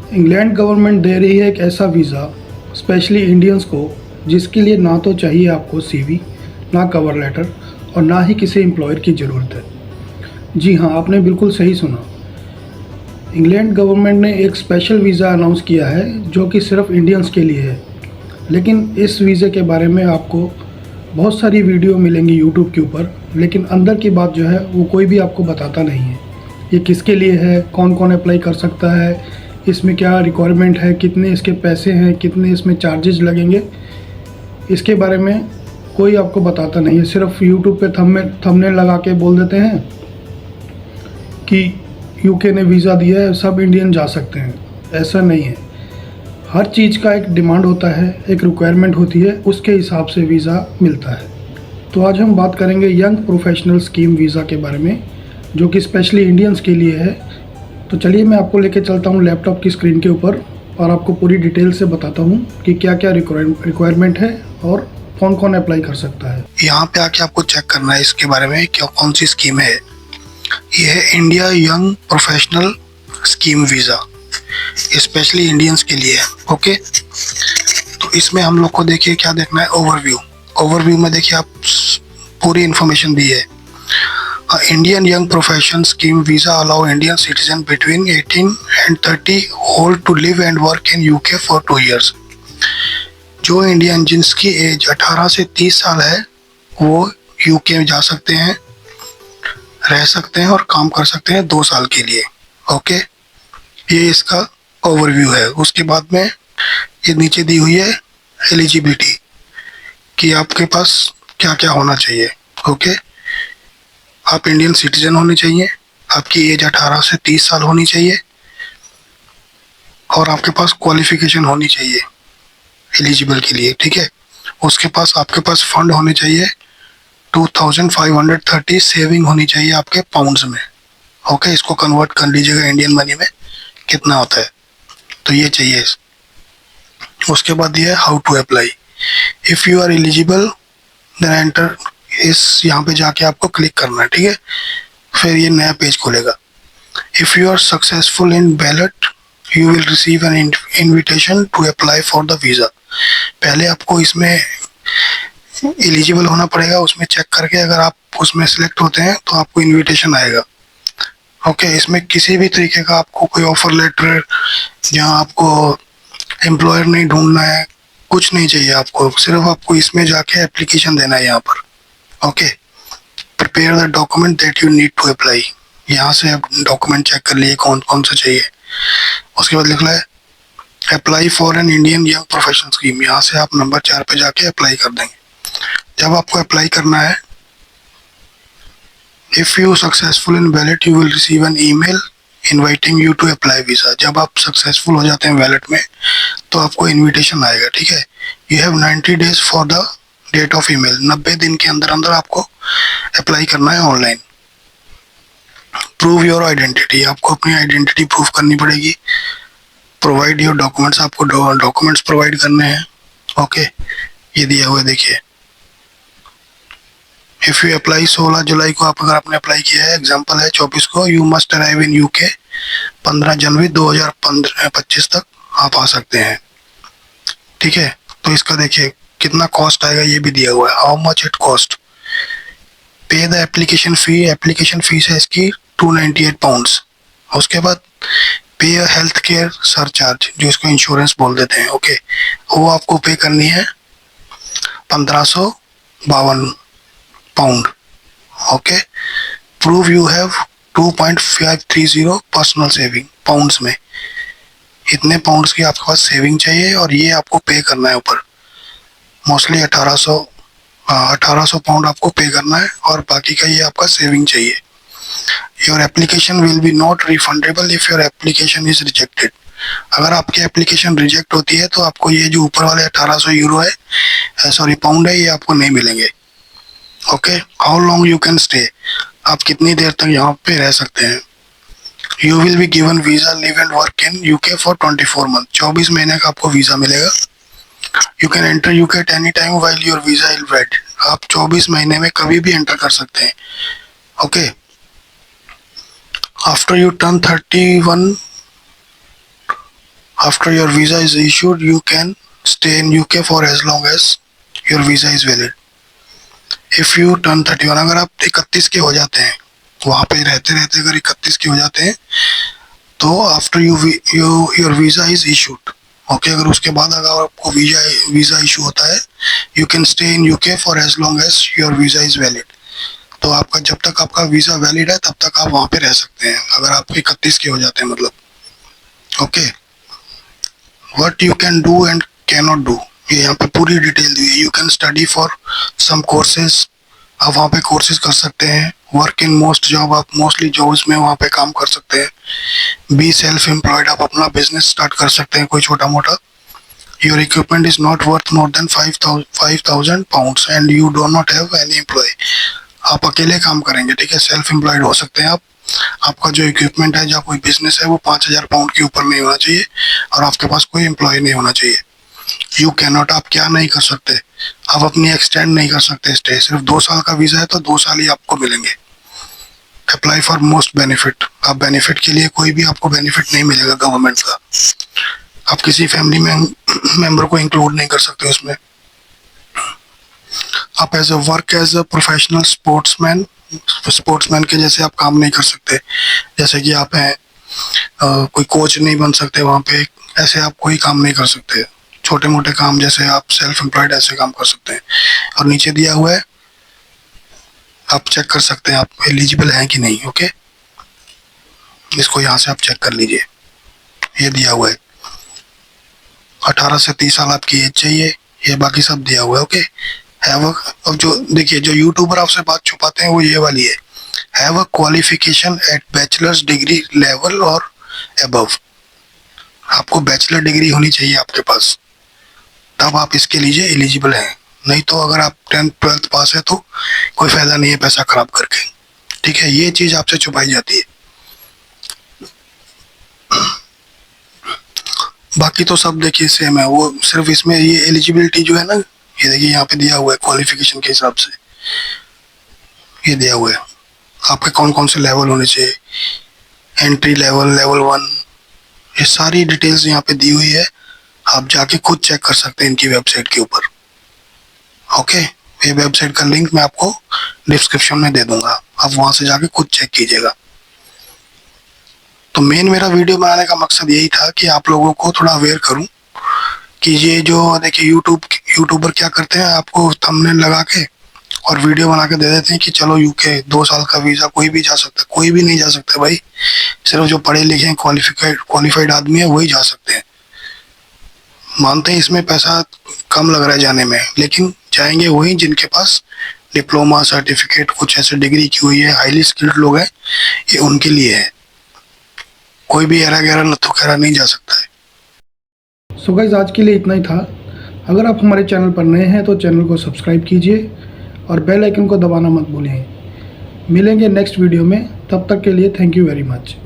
England government दे रही है एक ऐसा वीज़ा स्पेशली इंडियंस को जिसके लिए ना तो चाहिए आपको सीवी, ना कवर लेटर और ना ही किसी एम्प्लॉयर की ज़रूरत है। जी हाँ, आपने बिल्कुल सही सुना। इंग्लैंड गवर्नमेंट ने एक स्पेशल वीज़ा अनाउंस किया है जो कि सिर्फ इंडियंस के लिए है। लेकिन इस वीज़े के बारे में आपको बहुत सारी वीडियो मिलेंगी यूट्यूब के ऊपर, लेकिन अंदर की बात जो है वो कोई भी आपको बताता नहीं है। ये किसके लिए है, कौन कौन अप्लाई कर सकता है, इसमें क्या रिक्वायरमेंट है, कितने इसके पैसे हैं, कितने इसमें चार्जेस लगेंगे, इसके बारे में कोई आपको बताता नहीं है। सिर्फ यूट्यूब पे थंबनेल लगा के बोल देते हैं कि यूके ने वीज़ा दिया है, सब इंडियन जा सकते हैं। ऐसा नहीं है। हर चीज़ का एक डिमांड होता है, एक रिक्वायरमेंट होती है, उसके हिसाब से वीज़ा मिलता है। तो आज हम बात करेंगे यंग प्रोफेशनल स्कीम वीज़ा के बारे में, जो कि स्पेशली इंडियंस के लिए है। तो चलिए मैं आपको लेके चलता हूँ लैपटॉप की स्क्रीन के ऊपर और आपको पूरी डिटेल से बताता हूँ कि क्या क्या रिक्वायरमेंट है और कौन कौन अप्लाई कर सकता है। यहाँ पे आके आपको चेक करना है इसके बारे में क्या कौन सी स्कीम है। ये है India young professional scheme visa, specially Indians के लिए है। ओके, तो इसमें हम लोग को देखिए क्या देखना है, ओवरव्यू में देखिए आप पूरी इंफॉर्मेशन दी है। Indian young profession scheme visa allow Indian citizen between 18 and 30 old to live and work in UK for 2 years। जो इंडियन जिनकी एज 18 से 30 साल है वो यूके में जा सकते हैं, रह सकते हैं और काम कर सकते हैं 2 साल के लिए। ओके, ये इसका ओवरव्यू है। उसके बाद में ये नीचे दी हुई है एलिजिबिलिटी कि आपके पास क्या क्या होना चाहिए। ओके, आप इंडियन सिटीजन होने चाहिए, आपकी एज 18 से 30 साल होनी चाहिए और आपके पास क्वालिफिकेशन होनी चाहिए एलिजिबल के लिए। ठीक है, उसके पास आपके पास फंड होने चाहिए 2530 सेविंग होनी चाहिए आपके पाउंड्स में। ओके, इसको कन्वर्ट कर लीजिएगा इंडियन मनी में कितना होता है, तो ये चाहिए। उसके बाद ये है how to apply. If you are eligible then enter, इस यहाँ पे जाके आपको क्लिक करना है। ठीक है, फिर ये नया पेज खुलेगा। If you are successful in ballot you will receive an invitation to apply for the visa. पहले आपको इसमें एलिजिबल होना पड़ेगा, उसमें चेक करके अगर आप उसमें सिलेक्ट होते हैं तो आपको इन्विटेशन आएगा। ओके, इसमें किसी भी तरीके का आपको कोई ऑफर लेटर, जहाँ आपको एम्प्लॉयर नहीं ढूंढना है, कुछ नहीं चाहिए आपको, सिर्फ आपको इसमें जाके एप्लीकेशन देना है यहाँ पर। Okay, prepare the document that you need to apply. यहाँ से आप डॉक्यूमेंट चेक कर लिए कौन कौन सा चाहिए। उसके बाद लिखना है apply for an Indian young professional scheme. यहाँ से आप नंबर 4 पे जाके अप्लाई कर देंगे। जब आपको अप्लाई करना है, if you successful in ballot you will receive an email inviting you to apply visa. जब आप सक्सेसफुल हो जाते हैं वैलेट में तो आपको इनविटेशन आएगा। ठीक है, you have 90 days for the date of email. 90 दिन के अंदर अंदर आपको अप्लाई करना है ऑनलाइन। प्रूव योर आइडेंटिटी, आपको अपनी आइडेंटिटी प्रूव करनी पड़ेगी। प्रोवाइड योर डॉक्यूमेंट्स, आपको डॉक्यूमेंट्स प्रोवाइड करने हैं। ओके, ये दिया हुआ है देखिए। इफ़ यू अप्लाई 16 जुलाई को आप अगर आपने अप्लाई किया है, एग्जाम्पल है 24 को, you must arrive in UK 15 जनवरी 2025 तक आप आ सकते हैं। ठीक है, तो इसका देखिए कितना कॉस्ट आएगा ये भी दिया हुआ है, हाउ मच इट कॉस्ट। पे the application fee, application fees है इसकी 298 पाउंड्स। उसके बाद पे हेल्थ केयर सरचार्ज, जो इसको इंश्योरेंस बोल देते हैं। ओके, वो आपको पे करनी है 1552 pound. Okay, prove you have 2.530 personal saving pounds में। इतने पाउंड्स की आपके पास सेविंग चाहिए और ये आपको पे करना है ऊपर। मोस्टली 1800 पाउंड आपको पे करना है और बाकी का ये आपका सेविंग चाहिए। Your application will be not refundable if your application is rejected. अगर आपकी एप्लीकेशन रिजेक्ट होती है तो आपको ये जो ऊपर वाले 1800 यूरो है, सॉरी पाउंड है, ये आपको नहीं मिलेंगे। Okay, how long you can stay, आप कितनी देर तक यहाँ पे रह सकते हैं। You will be given visa live and work in UK for 24 month. 24 महीने का आपको वीज़ा मिलेगा। You can enter UK at any time while your visa is valid. आप 24 महीने में कभी भी एंटर कर सकते हैं। Okay, after U turn 31 After your visa is issued, you can stay in UK for as long as your visa is valid. If you turn 31, अगर आप 31 के हो जाते हैं, वहाँ पे रहते रहते अगर 31 के हो जाते हैं, तो after your visa is issued, okay, अगर उसके बाद अगर आपको वीज़ा इशू होता है, you can stay in UK for as long as your visa is valid. तो आपका जब तक आपका वीज़ा वैलिड है तब तक आप वहाँ पे रह सकते हैं, अगर आप 31 के हो जाते हैं मतलब, okay. What you can do and can not do, ये यहाँ पे पूरी डिटेल दी है। You can study for some courses, आप वहाँ पे कोर्सेज कर सकते हैं। वर्क इन मोस्ट जॉब, आप मोस्टली जॉब्स में वहाँ पे काम कर सकते हैं। बी सेल्फ एम्प्लॉयड, आप अपना बिजनेस स्टार्ट कर सकते हैं कोई छोटा मोटा। Your equipment is not worth more than 5,000 pounds and you do not have any employ, आप अकेले काम करेंगे, ठीक है, सेल्फ एम्प्लॉयड हो सकते हैं आप। आपका जो इक्विपमेंट है या कोई बिजनेस है वो 5,000 पाउंड के ऊपर नहीं होना चाहिए और आपके पास कोई एम्प्लॉय नहीं होना चाहिए। यू कैन नॉट, आप क्या नहीं कर सकते, आप अपनी एक्सटेंड नहीं कर सकते स्टे, सिर्फ 2 साल का वीज़ा है तो 2 साल ही आपको मिलेंगे। अप्लाई फॉर मोस्ट बेनिफिट, आप बेनिफिट के लिए कोई भी आपको बेनिफिट नहीं मिलेगा गवर्नमेंट का, आप किसी फैमिली मेंबर को इंक्लूड नहीं कर सकते उसमें। आप as a work as a professional sportsman के जैसे आप काम नहीं कर सकते, जैसे कि आप हैं कोई कोच नहीं बन सकते वहाँ पे, ऐसे आप कोई काम नहीं कर सकते। छोटे मोटे काम जैसे आप सेल्फ एम्प्लॉयड ऐसे काम कर सकते हैं। और नीचे दिया हुआ है, आप चेक कर सकते हैं आप एलिजिबल हैं कि नहीं, ओके, इसको यहाँ से आप चेक कर लीजिए, ये दिया हुआ है। 18 से 30 साल आपकी एज चाहिए, ये बाकी सब दिया हुआ है, ओके। अब जो देखिए जो यूट्यूबर आपसे बात छुपाते हैं वो ये वाली है, have a qualification at bachelor's degree level और अबव, आपको बैचलर डिग्री होनी चाहिए आपके पास, तब आप इसके लिए एलिजिबल हैं। नहीं तो अगर आप 10th 12th पास है तो कोई फायदा नहीं है पैसा खराब करके, ठीक है, ये चीज आपसे छुपाई जाती है। बाकी तो सब देखिए सेम है, वो सिर्फ इसमें ये एलिजिबिलिटी जो है ना, ये देखिए यहाँ पे दिया हुआ है क्वालिफिकेशन के हिसाब से, ये दिया हुआ है आपके कौन कौन से लेवल होने चाहिए, एंट्री लेवल, लेवल 1, ये सारी डिटेल्स यहाँ पे दी हुई है, आप जाके खुद चेक कर सकते हैं इनकी वेबसाइट के ऊपर, ओके। ये वेबसाइट का लिंक मैं आपको डिस्क्रिप्शन में दे दूंगा, आप वहां से जाके खुद चेक कीजिएगा। तो मेन मेरा वीडियो बनाने का मकसद यही था कि आप लोगों को थोड़ा अवेयर करूं कि ये जो देखिए यूट्यूबर क्या करते हैं, आपको थंबनेल लगा के और वीडियो बना के दे देते हैं कि चलो यूके 2 साल का वीज़ा, कोई भी जा सकता है, कोई भी नहीं जा सकता भाई, सिर्फ जो पढ़े लिखे क्वालिफाइड आदमी है वही जा सकते हैं। मानते हैं इसमें पैसा कम लग रहा है जाने में, लेकिन जाएंगे वही जिनके पास डिप्लोमा सर्टिफिकेट कुछ ऐसे डिग्री की हुई है, हाईली स्किल्ड लोग हैं, ये उनके लिए है, कोई भी एरा गैरा नथु खैरा नहीं जा सकता है। सो गाइस आज के लिए इतना ही था। अगर आप हमारे चैनल पर नए हैं तो चैनल को सब्सक्राइब कीजिए और बेल आइकन को दबाना मत भूलें। मिलेंगे नेक्स्ट वीडियो में, तब तक के लिए थैंक यू वेरी मच।